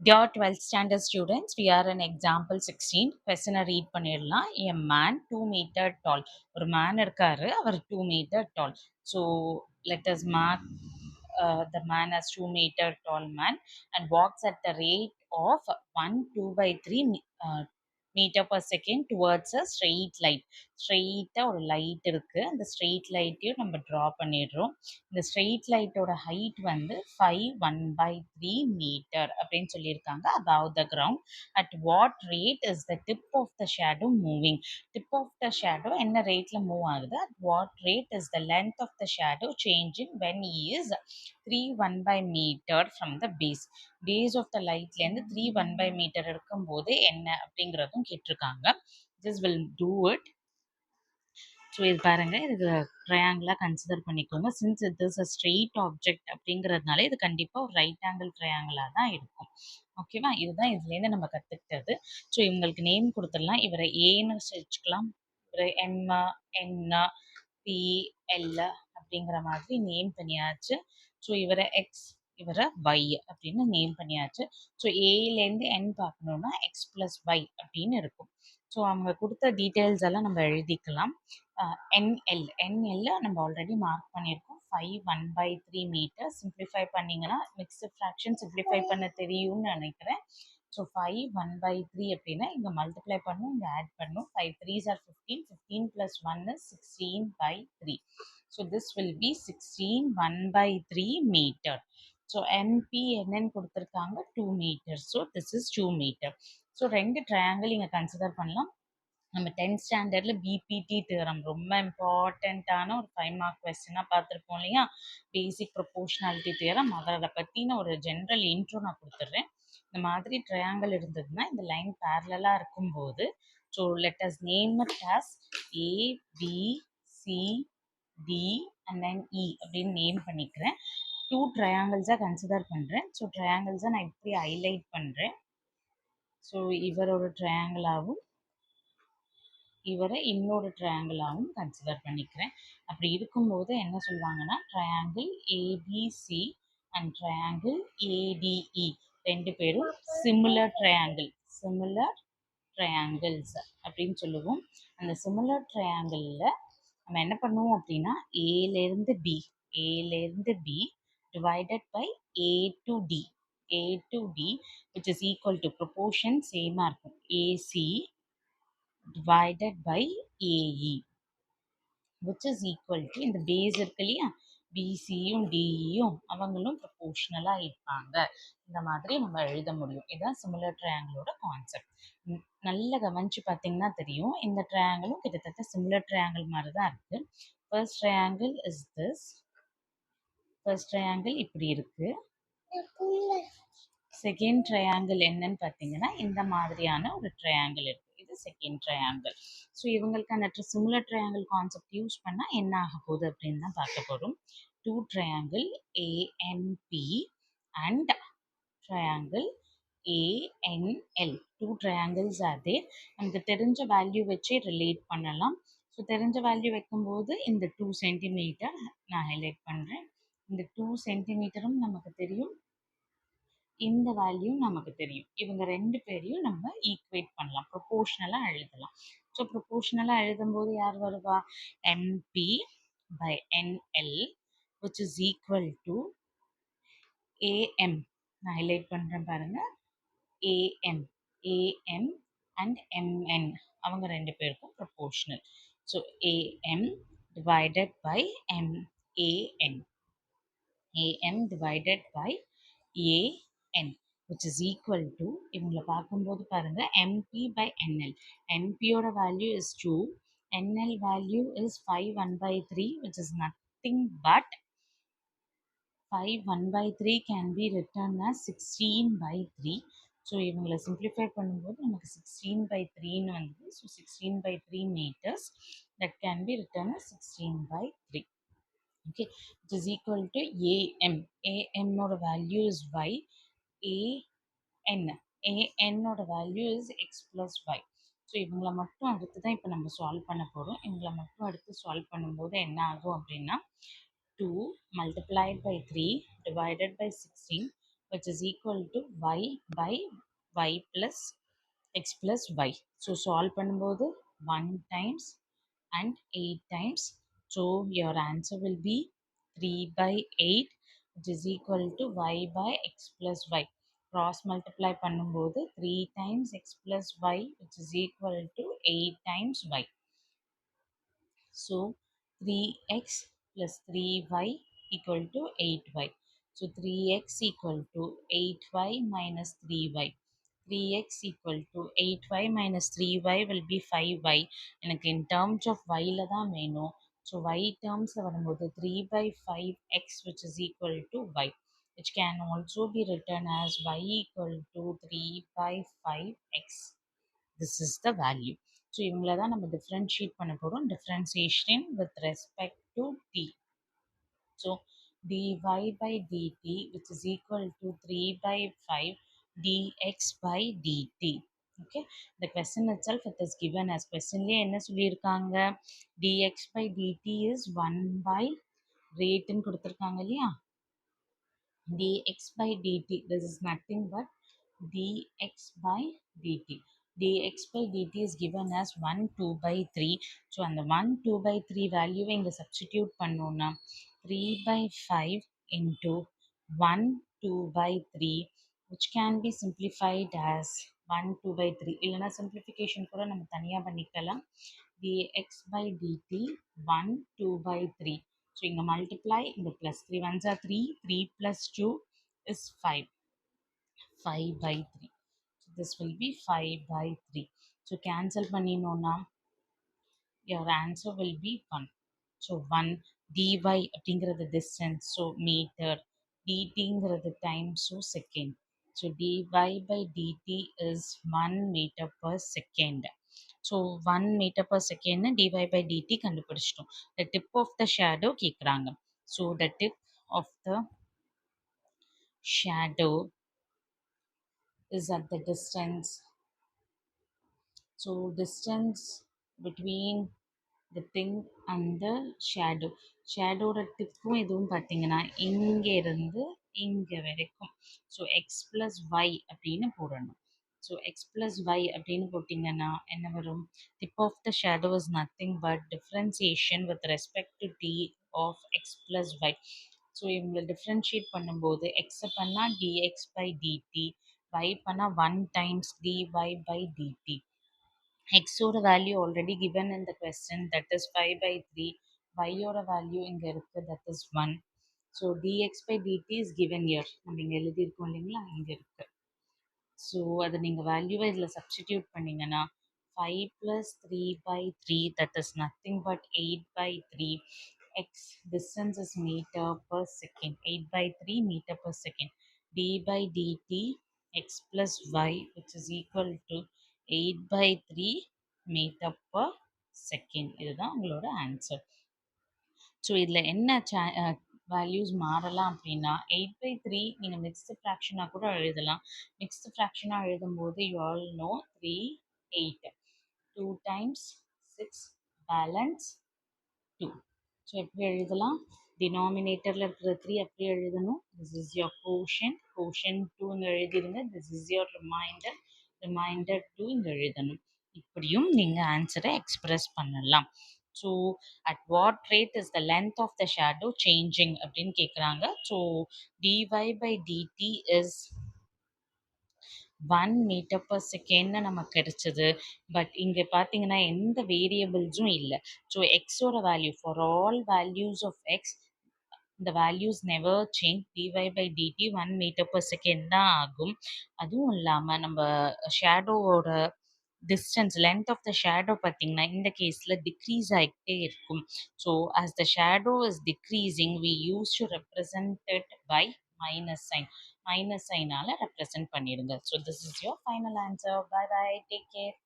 Dear 12th standard students, we are in example 16. Question read பண்ணிடலாம். A man 2 meter tall. ஒரு man இருக்காரு, அவர் 2 meter tall. So let us mark the man as 2 meter tall man and walks at the rate of 1 2 by 3 meter per second towards a straight line. ஸ்ட்ரெயிட்டாக ஒரு light இருக்குது, அந்த straight லைட்டையும் நம்ம draw பண்ணிடுறோம். இந்த straight லைட்டோட height வந்து 5 1/3 metre அப்படின்னு சொல்லியிருக்காங்க above the ground. At what rate is the tip of the shadow moving? Tip of the shadow என்ன ரேட்ல மூவ் ஆகுது? At what rate is the length of the shadow changing when he is 3 1/5 meter from the base? Base of the lightலேருந்து 3 1/5 meter இருக்கும்போது என்ன அப்படிங்கிறதும் கேட்டிருக்காங்க. This will do it. So இது பாருங்க, இதுக்கு ட்ரையாங்கிளாக கன்சிடர் பண்ணிக்கோங்க. Since it is a straight object அப்படிங்கிறதுனால இது கண்டிப்பாக ஒரு ரைட் ஆங்கிள் ட்ரையாங்கிளாக தான் இருக்கும். ஓகேவா? இதுதான் இதுலேருந்து நம்ம கற்றுக்கிட்டது. ஸோ இவங்களுக்கு நேம் கொடுத்துடலாம். இவரை ஏன்னு வச்சுக்கலாம், இவரை எம் என் பி எல் அப்படிங்கிற மாதிரி நேம் பண்ணியாச்சு. ஸோ இவரை எக்ஸ், இவரை ஒய் அப்படின்னு நேம் பண்ணியாச்சு. ஸோ ஏலேருந்து என் பார்க்கணுன்னா எக்ஸ் ப்ளஸ் ஒய் அப்படின்னு இருக்கும். ஸோ அவங்க கொடுத்த டீட்டெயில்ஸ் எல்லாம் நம்ம எழுதிக்கலாம். NL நம்ம ஆல்ரெடி மார்க் பண்ணியிருக்கோம். 5 1/3 மீட்டர். சிம்பிளிஃபை பண்ணிங்கன்னா மிக்ஸ்டு ஃப்ராக்ஷன் சிம்பிளிஃபை பண்ண தெரியும்னு நினைக்கிறேன். ஸோ 5 1/3 அப்படின்னா இங்கே மல்டிப்ளை பண்ணும், இங்கே ஆட் பண்ணும். 5 3s are 15. 15 plus 1 is 16/3. So this will be 16 1/3 meter. So MP என்னன்னு கொடுத்துருக்காங்க 2 meters. So this is 2 meter. So ரெண்டு ட்ரையாங்கிள் இங்கே கன்சிடர் பண்ணலாம். நம்ம 10th ஸ்டாண்டர்டில் பிபிடி தியரம் ரொம்ப இம்பார்ட்டண்ட்டான ஒரு 5 மார்க் கொஸ்டினாக பார்த்துருப்போம் இல்லையா? பேசிக் ப்ரொபோர்ஷனாலிட்டி தியரம். அதை பற்றின ஒரு ஜென்ரல் இன்ட்ரோ நான் கொடுத்துட்றேன். இந்த மாதிரி ட்ரையாங்கிள் இருந்ததுன்னா இந்த லைன் பேரலாக இருக்கும்போது, so let us name it as ABCD and then E அப்படின்னு நேம் பண்ணிக்கிறேன். 2 ட்ரையாங்கிள்ஸாக கன்சிடர் பண்ணுறேன். ஸோ ட்ரையாங்கிள்ஸை நான் இப்படி ஹைலைட் பண்ணுறேன். ஸோ இவரோட ட்ரையாங்கிளாகவும் இவரை இன்னொரு ட்ரையாங்கிளாகவும் கன்சிடர் பண்ணிக்கிறேன். அப்படி இருக்கும்போது என்ன சொல்லுவாங்கன்னா, triangle ABC and triangle ADE ரெண்டு பேரும் சிமிலர் ட்ரையாங்கிள்ஸ் அப்படின்னு சொல்லுவோம். அந்த சிமிலர் ட்ரையாங்கிளில் நம்ம என்ன பண்ணுவோம் அப்படின்னா, ஏலேருந்து B divided by A to D which is equal to proportion சேமாக இருக்கும். AC divided by AE which is equal to இந்த பேஸ் இருக்கு இல்லையா, பிசியும் டிஇயும் அவங்களும் ப்ரொபோர்ஷனலாக இருப்பாங்க. இந்த மாதிரி நம்ம எழுத முடியும். இதுதான் சிமிலர் ட்ரையாங்கிளோட கான்செப்ட். நல்லா கவனிச்சு பார்த்தீங்கன்னா தெரியும், இந்த ட்ரையாங்கிளும் கிட்டத்தட்ட சிமிலர் ட்ரையாங்கிள் மாதிரி தான் இருக்குது. First triangle is this. First triangle இப்படி இருக்குது. செகண்ட் ட்ரையாங்கிள் என்னன்னு பார்த்தீங்கன்னா இந்த மாதிரியான ஒரு ட்ரையாங்கிள் இருக்குது. இது செகண்ட் ட்ரையாங்கிள். ஸோ இவங்களுக்கான சிமிலர் ட்ரையாங்கிள் கான்செப்ட் யூஸ் பண்ணால் என்ன ஆக போகுது அப்படின்னு தான் பார்க்க போகிறோம். 2 triangle ANB and triangle ANL. 2 triangles அதே நமக்கு தெரிஞ்ச வேல்யூ வச்சே ரிலேட் பண்ணலாம். ஸோ தெரிஞ்ச வேல்யூ வைக்கும்போது இந்த 2 சென்டிமீட்டர் நான் ஹைலைட் பண்ணுறேன். இந்த 2 சென்டிமீட்டரும் நமக்கு தெரியும், இந்த வேல்யூ நமக்கு தெரியும். இவங்க ரெண்டு பேரையும் நம்ம ஈக்குவேட் பண்ணலாம், ப்ரொபோர்ஷனலாக எழுதலாம். ஸோ ப்ரொபோர்ஷனலாக எழுதும்போது யார் வருவா? MP by NL which is equal to AM. நான் ஹைலைட் பண்ணுறேன் பாருங்கள். AM and MN அவங்க ரெண்டு பேருக்கும் proportional. So AM divided by MAN. AM divided by AN which is equal to, இவங்களை பார்க்கும்போது பாருங்க, MP by NL. MPயோட value is 2, NL value is 5 1/3 which is nothing but 5 1/3 can be written as 16/3. So இவங்களை simplify பண்ணும்போது நமக்கு 16/3ன்னு வந்தது. So 16/3 meters that can be written as 16/3. Okay, it is equal to AM. AM ஓட value is y. AN ஓட value is x plus y. So இவங்களை மட்டும் அடுத்து தான் இப்போ நம்ம சால்வ் பண்ண போகிறோம். இவங்களை மட்டும் அடுத்து சால்வ் பண்ணும்போது என்ன ஆகும் அப்படின்னா, 2 multiplied by 3 divided by 16 which is equal to y by y plus x plus y. So solve பண்ணும்போது 1 times and 8 times. So your answer will be 3 by 8, which is equal to y by x plus y. Cross multiply பண்ணும்போது 3 times x plus y, which is equal to 8 times y. So 3x plus 3y equal to 8y. So 3x equal to 8y minus 3y. 3x equal to 8y minus 3y will be 5y. எனக்கு in terms of y ல தான் வேணும். So y terms வரும்போது 3 by 5x, which is equal to y, which can also be written as y equal to 3 by 5x. This is the value. So இவங்கள தான் நம்ம differentiate பண்ண போகிறோம். Differentiation with respect to t. So dy by dt, which is equal to 3 by 5 dx by dt. Okay, the question itself it is given as questionலயே என்ன சொல்லியிருக்காங்க, dx by dt is 1 by rateன்னு கொடுத்துருக்காங்க இல்லையா, dx by dt, this is nothing but dx by dt. dx by dt is given as 1 2 by 3. So அந்த 1 2 by 3 value இங்க substitute பண்ணோம்னா 3 by 5 into 1 2 by 3, which can be simplified as 1 2 by 3. இல்லைனா simplification கூட நம்ம தனியா பண்ணிக்கலாம். dx by dt 1 2 by 3. So இங்க multiply, இங்க plus 3 ones are 3, 3 plus 2 is 5, 5 by 3. So this will be 5 by 3. So cancel பண்ணினோம்னா your answer will be 1. So 1 dy அப்படிங்கிறது distance, so meter, dtங்கிறது time, so second. So dy by dt is 1 meter per second. So 1 meter per second dy by dt கண்டுபிடிச்சிட்டோம். The tip of the shadow கேக்குறாங்க. So the tip of the shadow is at the distance. So distance between the thing and the shadow. ஷேடோட டிப்பும் எதுவும் பார்த்தீங்கன்னா இங்கே இருந்து இங்கே வரைக்கும். So X plus Y அப்படின்னு போடணும். ஸோ எக்ஸ் ப்ளஸ் ஒய் அப்படின்னு போட்டிங்கன்னா என்ன வரும், tip of the shadow is nothing but differentiation with respect to t of x plus y. So இவங்களை டிஃப்ரென்ஷியேட் பண்ணும்போது எக்ஸை பண்ணால் டிஎக்ஸ் பை டிடி, ஒய் பண்ணால் 1 times d y by d t. x ஓட value already given in the question, that is 5 by 3. y ஓட value இங்க இருக்கு, that is 1. So dx by dt is given here. நம்ம இங்க எழுதியிருக்கோம் இல்லைங்களா, இங்க இருக்கு. ஸோ அதை நீங்கள் வேல்யூவை இதில் சப்ஸ்டிடியூட் பண்ணிங்கன்னா 5 plus 3 by 3, that is nothing but 8 by 3. X distance is meter per second, 8 by 3 meter per second. D by dt x plus y, which is equal to 8 by 3 meter per second. இதுதான் உங்களோட answer. So இதில் என்ன values மாறலாம் அப்படின்னா 8/3 நீங்கள் mixed ஃப்ராக்ஷனாக கூட எழுதலாம். Mixed ஃப்ராக்ஷனாக எழுதும்போது you all know 3 8, 2 times 6 balance 2. So எப்படி எழுதலாம், டினாமினேட்டரில் இருக்கிற 3 அப்படி எழுதணும். திஸ் இஸ் யோர் கோஷன் 2 இங்கே எழுதிடுங்க. திஸ் இஸ் யோர் ரிமைண்டர் 2 இங்கே எழுதணும். இப்படியும் நீங்கள் ஆன்சரை எக்ஸ்பிரஸ் பண்ணலாம். So at what rate is the length of the shadow changing அப்படின்னு கேட்குறாங்க. So dy by dt is 1 metre per செகண்ட்னு நமக்கு கிடைச்சது. பட் இங்கே பார்த்தீங்கன்னா எந்த வேரியபிள்ஸும் இல்லை. ஸோ எக்ஸோட value for all values of x the values never change. dy by dt 1 meter per second தான் ஆகும். அதுவும் இல்லாமல் நம்ம ஷேடோவோட distance length of the shadow பார்த்தீங்கன்னா இந்த கேஸில் டிக்ரீஸ் ஆகிட்டே இருக்கும். So as the shadow is decreasing we used to represent it by minus sign. Minus சைனால ரெப்ரசன்ட் பண்ணிடுங்க. So this is your final answer. Bye bye, take care.